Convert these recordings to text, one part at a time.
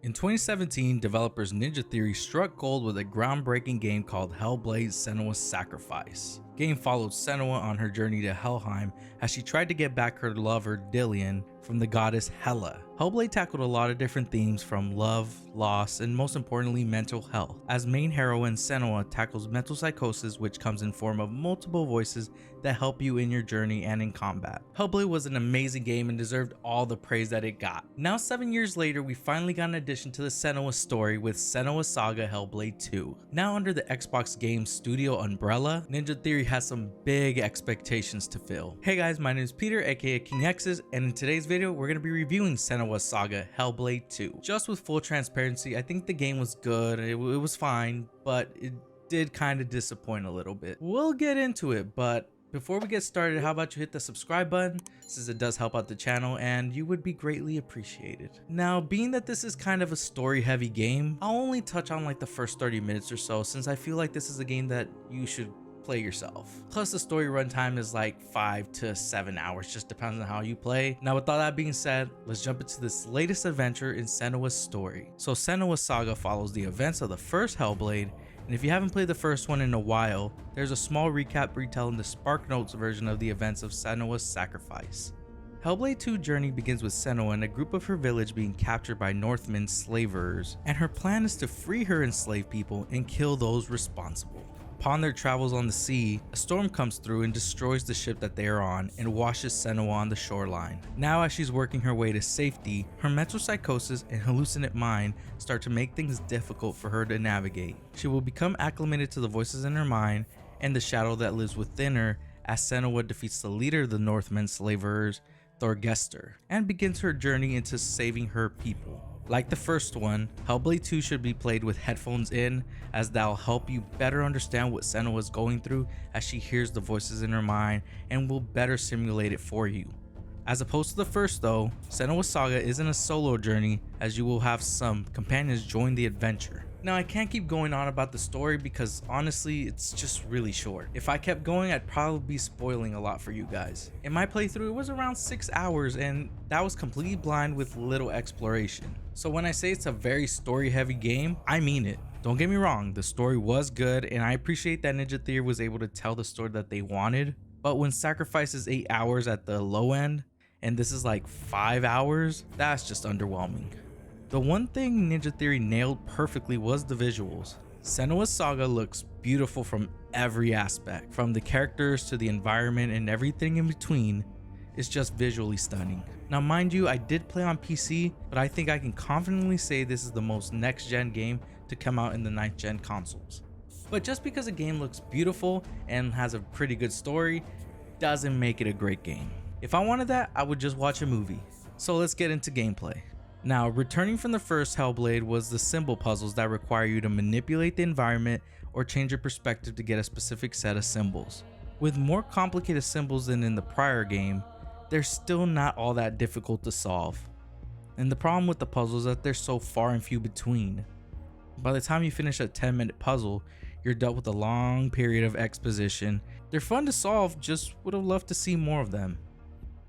In 2017, developers Ninja Theory struck gold with a groundbreaking game called Hellblade: Senua's Sacrifice. The game followed Senua on her journey to Helheim as she tried to get back her lover Dillion from the goddess Hela. Hellblade tackled a lot of different themes from love, loss, and most importantly mental health, as main heroine Senua tackles mental psychosis, which comes in form of multiple voices that help you in your journey and in combat. Hellblade was an amazing game and deserved all the praise that it got. Now 7 years later, we finally got an addition to the Senua story with Senua Saga Hellblade 2. Now under the Xbox Game Studio umbrella, Ninja Theory has some big expectations to fill. Hey guys, my name is Peter, aka King X's, and in today's video we're going to be reviewing Senua Saga Hellblade 2. Just with full transparency, I think the game was good, it was fine, but it did kind of disappoint a little bit. We'll get into it, but before we get started, how about you hit the subscribe button, since it does help out the channel and you would be greatly appreciated. Now, being that this is kind of a story heavy game, I'll only touch on like the first 30 minutes or so, since I feel like this is a game that you should play yourself. Plus the story runtime is like 5 to 7 hours, just depends on how you play. Now with all that being said, let's jump into this latest adventure in Senua's story. So Senua Saga follows the events of the first Hellblade, and if you haven't played the first one in a while, there's a small recap retelling the Spark Notes version of the events of Senua's Sacrifice. Hellblade 2 journey begins with Senua and a group of her village being captured by Northmen slavers, and her plan is to free her enslaved people and kill those responsible. Upon their travels on the sea, a storm comes through and destroys the ship that they are on and washes Senua on the shoreline. Now as she's working her way to safety, her mental psychosis and hallucinate mind start to make things difficult for her to navigate. She will become acclimated to the voices in her mind and the shadow that lives within her as Senua defeats the leader of the Northmen slavers, Thorgester, and begins her journey into saving her people. Like the first one, Hellblade 2 should be played with headphones in, as that'll help you better understand what Senua is going through as she hears the voices in her mind and will better simulate it for you. As opposed to the first though, Senua Saga isn't a solo journey, as you will have some companions join the adventure. Now I can't keep going on about the story because honestly it's just really short. If I kept going, I'd probably be spoiling a lot for you guys. In my playthrough it was around 6 hours, and that was completely blind with little exploration. So when I say it's a very story heavy game, I mean it. Don't get me wrong, the story was good and I appreciate that Ninja Theory was able to tell the story that they wanted, but when Sacrifice is 8 hours at the low end and this is like 5 hours, that's just underwhelming. The one thing Ninja Theory nailed perfectly was the visuals. Senua Saga looks beautiful from every aspect, from the characters to the environment and everything in between. It's just visually stunning. Now mind you, I did play on PC, but I think I can confidently say this is the most next gen game to come out in the 9th gen consoles. But just because a game looks beautiful and has a pretty good story doesn't make it a great game. If I wanted that, I would just watch a movie. So let's get into gameplay. Now, returning from the first Hellblade was the symbol puzzles that require you to manipulate the environment or change your perspective to get a specific set of symbols. With more complicated symbols than in the prior game, they're still not all that difficult to solve. And the problem with the puzzles is that they're so far and few between. By the time you finish a 10-minute puzzle, you're dealt with a long period of exposition. They're fun to solve, just would have loved to see more of them.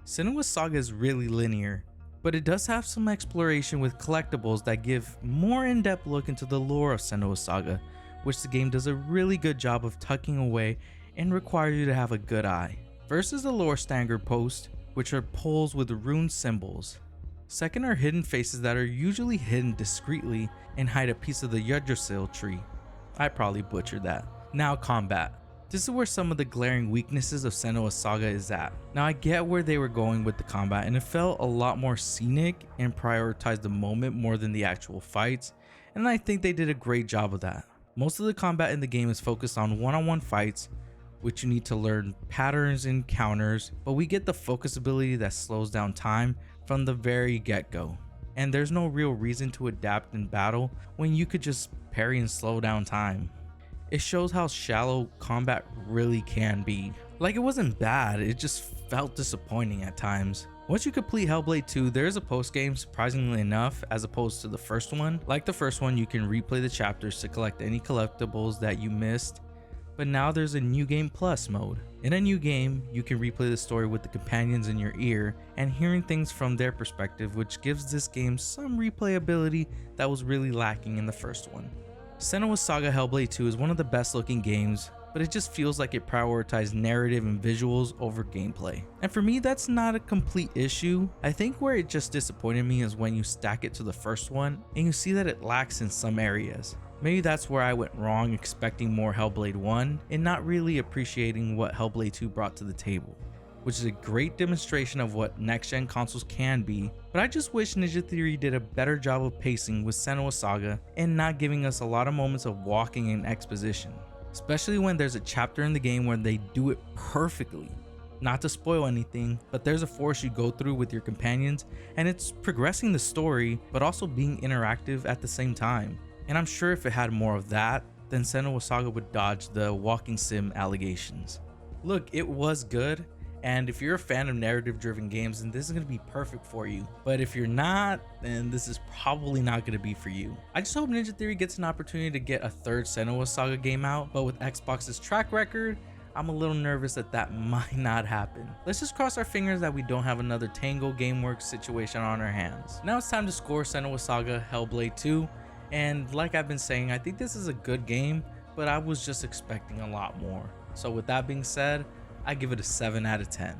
Senua Saga is really linear, but it does have some exploration with collectibles that give more in-depth look into the lore of Senua Saga, which the game does a really good job of tucking away and requires you to have a good eye. First is the lore standard post, which are poles with rune symbols. Second are hidden faces that are usually hidden discreetly and hide a piece of the Yggdrasil tree. I probably butchered that. Now combat. This is where some of the glaring weaknesses of Senua Saga is at. Now I get where they were going with the combat, and it felt a lot more scenic and prioritized the moment more than the actual fights, and I think they did a great job of that. Most of the combat in the game is focused on one-on-one fights, which you need to learn patterns and counters, but we get the focus ability that slows down time from the very get-go. And there's no real reason to adapt in battle when you could just parry and slow down time. It shows how shallow combat really can be. Like, it wasn't bad, it just felt disappointing at times. Once you complete Hellblade 2, there is a post-game, surprisingly enough, as opposed to the first one. Like the first one, you can replay the chapters to collect any collectibles that you missed, But now there's a New Game Plus mode. In a new game, you can replay the story with the companions in your ear and hearing things from their perspective, which gives this game some replayability that was really lacking in the first one. Senua's Saga Hellblade 2 is one of the best looking games, but it just feels like it prioritized narrative and visuals over gameplay. And for me, that's not a complete issue. I think where it just disappointed me is when you stack it to the first one and you see that it lacks in some areas. Maybe that's where I went wrong, expecting more Hellblade 1 and not really appreciating what Hellblade 2 brought to the table, which is a great demonstration of what next-gen consoles can be, but I just wish Ninja Theory did a better job of pacing with Senua Saga and not giving us a lot of moments of walking and exposition, especially when there's a chapter in the game where they do it perfectly. Not to spoil anything, but there's a forest you go through with your companions and it's progressing the story but also being interactive at the same time. And I'm sure if it had more of that, then Senua Saga would dodge the walking sim allegations. Look, it was good, and if you're a fan of narrative driven games, then this is going to be perfect for you. But if you're not, then this is probably not going to be for you. I just hope Ninja Theory gets an opportunity to get a third Senua Saga game out, but with Xbox's track record, I'm a little nervous that that might not happen. Let's just cross our fingers that we don't have another Tango Gameworks situation on our hands. Now it's time to score Senua Saga Hellblade 2. And like I've been saying, I think this is a good game, but I was just expecting a lot more. So with that being said, I give it a 7 out of 10.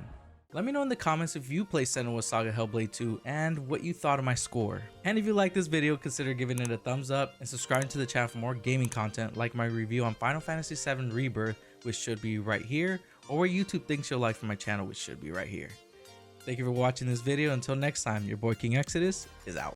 Let me know in the comments if you play Senua Saga Hellblade 2 and what you thought of my score. And if you like this video, consider giving it a thumbs up and subscribing to the channel for more gaming content like my review on Final Fantasy VII Rebirth, which should be right here, or what YouTube thinks you'll like from my channel, which should be right here. Thank you for watching this video. Until next time, your boy King Exodus is out.